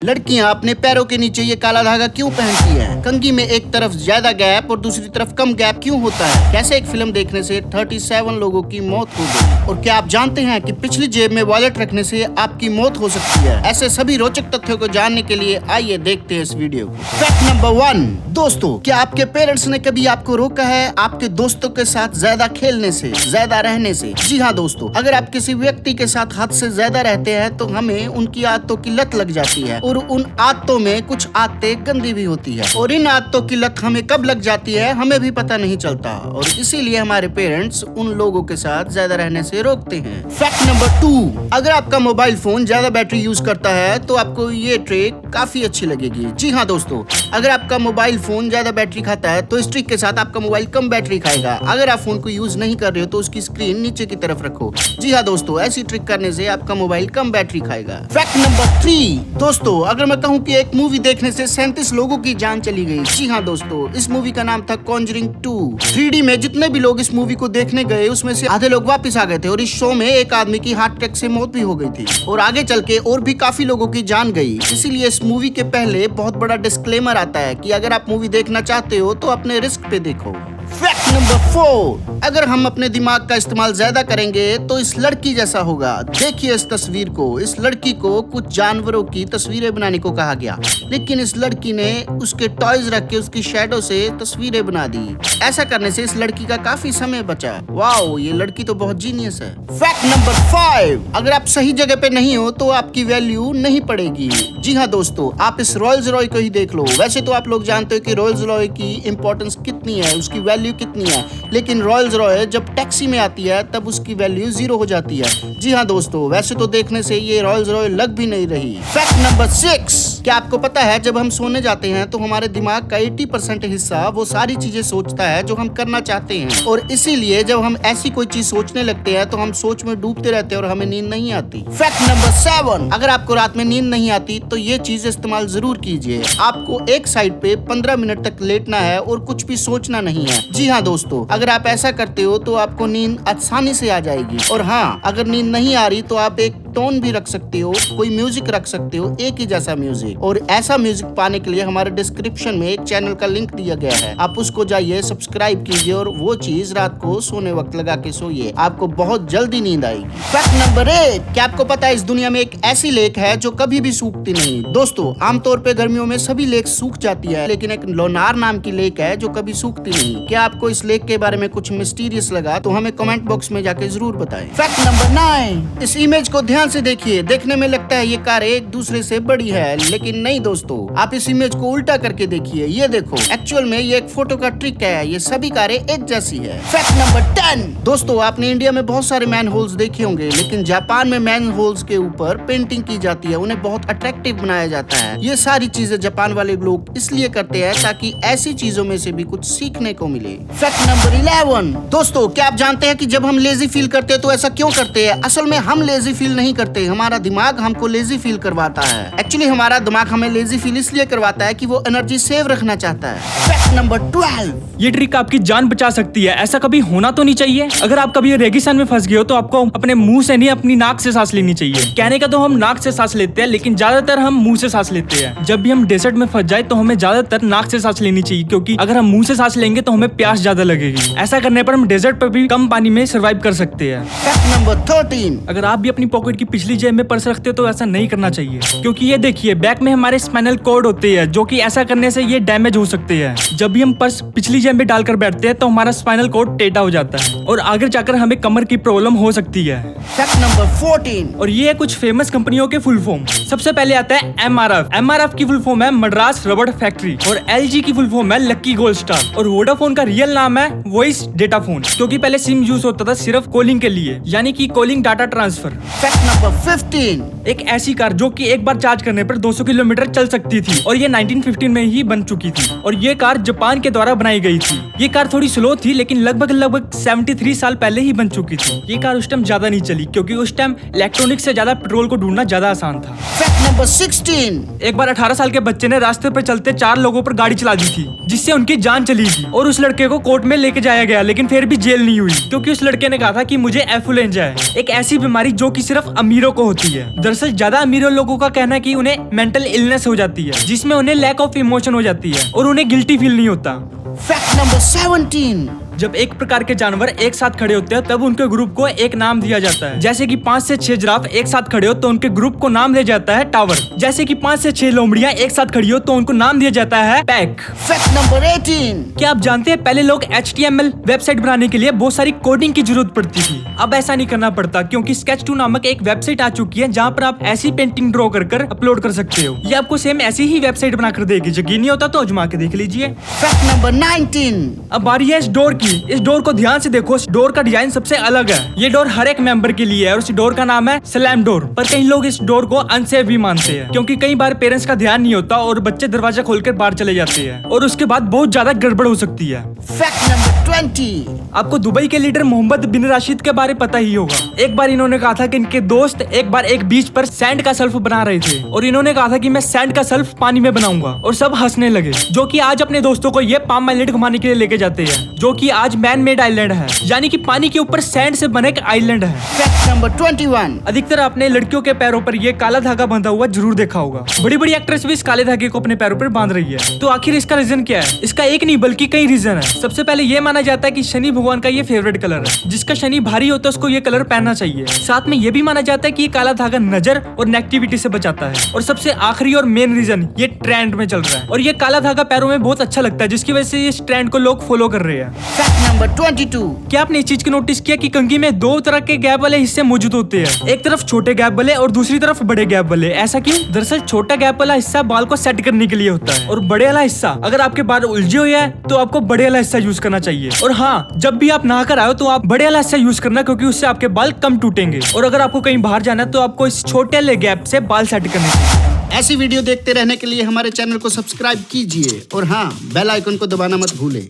लड़कियां अपने पैरों के नीचे ये काला धागा क्यों पहनती हैं? कंघी में एक तरफ ज्यादा गैप और दूसरी तरफ कम गैप क्यों होता है? कैसे एक फिल्म देखने से 37 लोगों की मौत हो गई? और क्या आप जानते हैं कि पिछली जेब में वॉलेट रखने से आपकी मौत हो सकती है? ऐसे सभी रोचक तथ्यों को जानने के लिए आइए देखते हैं इस वीडियो को। फैक्ट नंबर 1, दोस्तों, क्या आपके पेरेंट्स ने कभी आपको रोका है आपके दोस्तों के साथ ज्यादा खेलने से, ज्यादा रहने से? जी हाँ दोस्तों, अगर आप किसी व्यक्ति के साथ हद से ज्यादा रहते हैं तो हमें उनकी आदतों की लत लग जाती है और उन आदतों में कुछ आदतें गंदी भी होती है और इन आदतों की लत हमें कब लग जाती है हमें भी पता नहीं चलता और इसीलिए हमारे पेरेंट्स उन लोगों के साथ ज्यादा रहने से रोकते हैं। फैक्ट नंबर 2, अगर आपका मोबाइल फोन ज्यादा बैटरी यूज करता है तो आपको ये ट्रिक काफी अच्छी लगेगी। जी हाँ दोस्तों, अगर आपका मोबाइल फोन ज्यादा बैटरी खाता है तो इस ट्रिक के साथ आपका मोबाइल कम बैटरी खाएगा। अगर आप फोन को यूज नहीं कर रहे हो तो उसकी स्क्रीन नीचे की तरफ रखो। जी हाँ दोस्तों, ऐसी ट्रिक करने से आपका मोबाइल कम बैटरी खाएगा। फैक्ट नंबर 3, दोस्तों, अगर मैं कहूँ कि एक मूवी देखने से 37 लोगों की जान चली गई। जी हाँ दोस्तों, इस मूवी का नाम था कॉन्जरिंग 2। 3D में जितने भी लोग इस मूवी को देखने गए उसमें से आधे लोग वापस आ गए थे और इस शो में एक आदमी की हार्ट अटैक से मौत भी हो गई थी और आगे चल के और भी काफी लोगों की जान गई। इसीलिए इस मूवी के पहले बहुत बड़ा डिस्क्लेमर आता है कि अगर आप मूवी देखना चाहते हो तो अपने रिस्क पे देखो। फैक्ट नंबर 4, अगर हम अपने दिमाग का इस्तेमाल ज्यादा करेंगे तो इस लड़की जैसा होगा। देखिए इस तस्वीर को। इस लड़की को कुछ जानवरों की तस्वीरें बनाने को कहा गया, लेकिन इस लड़की ने उसके टॉयज रख के उसकी शैडो से तस्वीरें बना दी। ऐसा करने से इस लड़की का काफी समय बचा। वाओ, ये लड़की तो बहुत जीनियस है। फैक्ट नंबर 5, अगर आप सही जगह पे नहीं हो तो आपकी वैल्यू नहीं पड़ेगी। जी हाँ दोस्तों, आप इस रॉयल्स रॉय को ही देख लो। वैसे तो आप लोग जानते हो कि रॉयल्स रॉय की इंपॉर्टेंस कितनी है, उसकी वैल्यू कितनी है, लेकिन रॉयल्स रॉय जब टैक्सी में आती है तब उसकी वैल्यू 0 हो जाती है। जी हाँ दोस्तों, वैसे तो देखने से ये रॉयल्स रॉय लग भी नहीं रही। फैक्ट नंबर 6, क्या आपको पता है जब हम सोने जाते हैं तो हमारे दिमाग का 80% हिस्सा वो सारी चीजें सोचता है जो हम करना चाहते हैं और इसीलिए जब हम ऐसी कोई चीज सोचने लगते हैं तो हम सोच में डूबते रहते हैं और हमें नींद नहीं आती। फैक्ट नंबर 7, अगर आपको रात में नींद नहीं आती तो ये चीज इस्तेमाल जरूर कीजिए। आपको एक साइड पे 15 मिनट तक लेटना है और कुछ भी सोचना नहीं है। जी हाँ दोस्तों, अगर आप ऐसा करते हो तो आपको नींद आसानी से आ जाएगी। और हाँ, अगर नींद नहीं आ रही तो आप एक टोन भी रख सकते हो, कोई म्यूजिक रख सकते हो, एक ही जैसा म्यूजिक। और ऐसा म्यूजिक पाने के लिए हमारे डिस्क्रिप्शन में एक चैनल का लिंक दिया गया है, आप उसको जाइए, सब्सक्राइब कीजिए और वो चीज रात को सोने वक्त लगा के सोइए, आपको बहुत जल्दी नींद आएगी। फैक्ट नंबर 8, क्या आपको पता है इस दुनिया में एक ऐसी लेक है जो कभी भी सूखती नहीं? दोस्तों, आमतौर पे गर्मियों में सभी लेक सूख जाती है, लेकिन एक लोनार नाम की लेक है जो कभी सूखती नहीं। क्या आपको इस लेक के बारे में कुछ मिस्टीरियस लगा तो हमें कमेंट बॉक्स में जाके जरूर बताएं। फैक्ट नंबर 9, इस इमेज को ध्यान से देखिए। देखने में लगता है ये कारें एक दूसरे से बड़ी है, लेकिन नहीं दोस्तों, आप इस इमेज को उल्टा करके देखिए। ये देखो, एक्चुअल में ये एक फोटो का ट्रिक है, ये सभी कारें एक जैसी है। फैक्ट नंबर 10, दोस्तों, आपने इंडिया में बहुत सारे मैन होल्स देखे होंगे, लेकिन जापान में मैन होल्स के ऊपर पेंटिंग की जाती है, उन्हें बहुत अट्रैक्टिव बनाया जाता है। ये सारी चीजें जापान वाले लोग इसलिए करते हैं ताकि ऐसी चीजों में से भी कुछ सीखने को मिले। फैक्ट नंबर 11, दोस्तों, क्या आप जानते हैं कि जब हम लेजी फील करते हैं तो ऐसा क्यों करते हैं? असल में हम लेजी फील नहीं करते, हमारा दिमाग हमको लेजी फील करवाता है। एक्चुअली हमारा दिमाग हमें लेजी फील इसलिए करवाता है कि वो एनर्जी सेव रखना चाहता है। फैक्ट नंबर 12, ये ट्रिक आपकी जान बचा सकती है, ऐसा कभी होना तो नहीं चाहिए। अगर आप कभी रेगिस्तान में फंस गए हो तो आपको अपने मुंह से नहीं, अपनी नाक से सांस लेनी चाहिए। कहने का तो हम नाक से सांस लेते हैं, लेकिन ज्यादातर हम मुंह से सांस लेते हैं। जब भी हम डेजर्ट में फंस जाए तो हमें ज्यादातर नाक से सांस लेनी चाहिए, क्योंकि अगर हम मुंह से सांस लेंगे तो हमें प्यास ज्यादा लगेगी। ऐसा करने पर हम डेजर्ट पर भी कम पानी में सर्वाइव कर सकते हैं। फैक्ट नंबर 13, अगर आप भी अपनी पॉकेट की पिछली जेब में पर्स रखते हो तो ऐसा नहीं करना चाहिए, क्योंकि ये देखिए, बैक में हमारे स्पाइनल कॉर्ड होते हैं, जो कि ऐसा करने से ये डैमेज हो सकते हैं। जब भी हम पर्स पिछली जेब में डालकर बैठते हैं तो हमारा स्पाइनल कॉर्ड टेढ़ा हो जाता है और आगे जाकर हमें कमर की प्रॉब्लम हो सकती है। फैक्ट नंबर 14, और ये कुछ फेमस कंपनियों के फुल फॉर्म। सबसे पहले आता है MRF। MRF की फुल फॉर्म है मद्रास रबड़ फैक्ट्री, और LG की फुल फॉर्म है लकी गोल्ड स्टार, और वोडाफोन का रियल नाम है वॉइस डेटा फोन, क्योंकि पहले सिम यूज होता था सिर्फ कॉलिंग के लिए, यानी कि calling data transfer. Fact number 15, एक ऐसी कार जो कि एक बार चार्ज करने पर 200 किलोमीटर चल सकती थी, और ये 1915 में ही बन चुकी थी, और ये कार जापान के द्वारा बनाई गई थी। ये कार थोड़ी स्लो थी, लेकिन लगभग 73 साल पहले ही बन चुकी थी। ये कार उस टाइम ज्यादा नहीं चली, क्योंकि उस टाइम इलेक्ट्रॉनिक से ज्यादा पेट्रोल को ढूंढना ज्यादा आसान था। फैक्ट नंबर 16, एक बार 18 साल के बच्चे ने रास्ते पर चलते 4 लोगों पर गाड़ी चला दी थी, जिससे उनकी जान चली गई, और उस लड़के को कोर्ट में लेके जाया गया, लेकिन फिर भी जेल नहीं हुई, क्योंकि उस लड़के ने कहा था कि मुझे एफुलेंस इन्फ्लुएंजा है, एक ऐसी बीमारी जो कि सिर्फ अमीरों को होती है। दरअसल ज्यादा अमीरों लोगों का कहना है कि उन्हें मेंटल इलनेस हो जाती है, जिसमें उन्हें लैक ऑफ इमोशन हो जाती है और उन्हें गिल्टी फील नहीं होता। Fact number 17। जब एक प्रकार के जानवर एक साथ खड़े होते हैं तब उनके ग्रुप को एक नाम दिया जाता है। जैसे कि 5 से 6 जिराफ एक साथ खड़े हो तो उनके ग्रुप को नाम दिया जाता है टावर। जैसे कि 5 से 6 लोमड़ियां एक साथ खड़ी हो तो उनको नाम दिया जाता है पैक। Fact number 18। क्या आप जानते हैं पहले लोग HTML वेबसाइट बनाने के लिए बहुत सारी कोडिंग की जरूरत पड़ती थी। अब ऐसा नहीं करना पड़ता क्योंकि Sketch 2 नामक एक वेबसाइट आ चुकी है जहाँ पर आप ऐसी पेंटिंग ड्रॉ कर अपलोड कर सकते हो। ये आपको सेम ऐसी ही वेबसाइट बनाकर देगी। यकीन नहीं होता तो आजमा के देख लीजिए। Fact number 19। अब बारी है इस डोर की। इस डोर को ध्यान से देखो, इस डोर का डिजाइन सबसे अलग है। ये डोर हर एक मेंबर के लिए है और इस डोर का नाम है स्लैम डोर। पर कई लोग इस डोर को अनसेफ भी मानते हैं क्योंकि कई बार पेरेंट्स का ध्यान नहीं होता और बच्चे दरवाजा खोलकर बाहर चले जाते हैं और उसके बाद बहुत ज्यादा गड़बड़ हो सकती है। Fact number 20। आपको दुबई के लीडर मोहम्मद बिन राशिद के बारे पता ही होगा। एक बार इन्होंने कहा था कि इनके दोस्त एक बार एक बीच पर सैंड का शेल्फ बना रहे थे और इन्होंने कहा था कि मैं सैंड का शेल्फ पानी में बनाऊंगा और सब हंसने लगे। जो कि आज अपने दोस्तों को ये पाम आइलैंड घुमाने के लिए लेके जाते हैं, जो कि आज मैन मेड आइलैंड है, यानी कि पानी के ऊपर सैंड से बने एक आइलैंड है। Fact number 21। अधिकतर आपने लड़कियों के पैरों पर ये काला धागा बंधा हुआ जरूर देखा होगा। बड़ी बड़ी एक्ट्रेस भी इस काले धागे को अपने पैरों पर बांध रही है। तो आखिर इसका रीजन क्या है? इसका एक नहीं बल्कि कई रीजन है। सबसे पहले ये माना जाता है कि शनि भगवान का ये फेवरेट कलर है, जिसका शनि भारी होता है उसको ये कलर पहनना चाहिए। साथ में ये भी माना जाता है कि ये काला धागा नजर और नेगेटिविटी से बचाता है। और सबसे आखिरी और मेन रीजन, ये ट्रेंड में चल रहा है और ये काला धागा पैरों में बहुत अच्छा लगता है, जिसकी वजह से इस ट्रेंड को लोग फॉलो कर रहे हैं। Fact number 22। क्या आपने इस चीज को नोटिस किया कि कंघी में 2 तरह के गैप वाले हिस्से मौजूद होते हैं? एक तरफ छोटे गैप वाले और दूसरी तरफ बड़े गैप वाले। ऐसा क्यों? दरअसल छोटा गैप वाला हिस्सा बाल को सेट करने के लिए होता है और बड़े वाला हिस्सा, अगर आपके बाल उलझे हुए हैं तो आपको बड़े वाला हिस्सा यूज करना चाहिए। और हाँ, जब भी आप नहाकर आए तो आप बड़े वाला हिस्सा यूज करना क्योंकि उससे आपके बाल कम टूटेंगे। और अगर आपको कहीं बाहर जाना है तो आपको इस छोटे वाले गैप से बाल सेट करने चाहिए। ऐसी वीडियो देखते रहने के लिए हमारे चैनल को सब्सक्राइब कीजिए और हाँ, बेल आइकन को दबाना मत भूलें।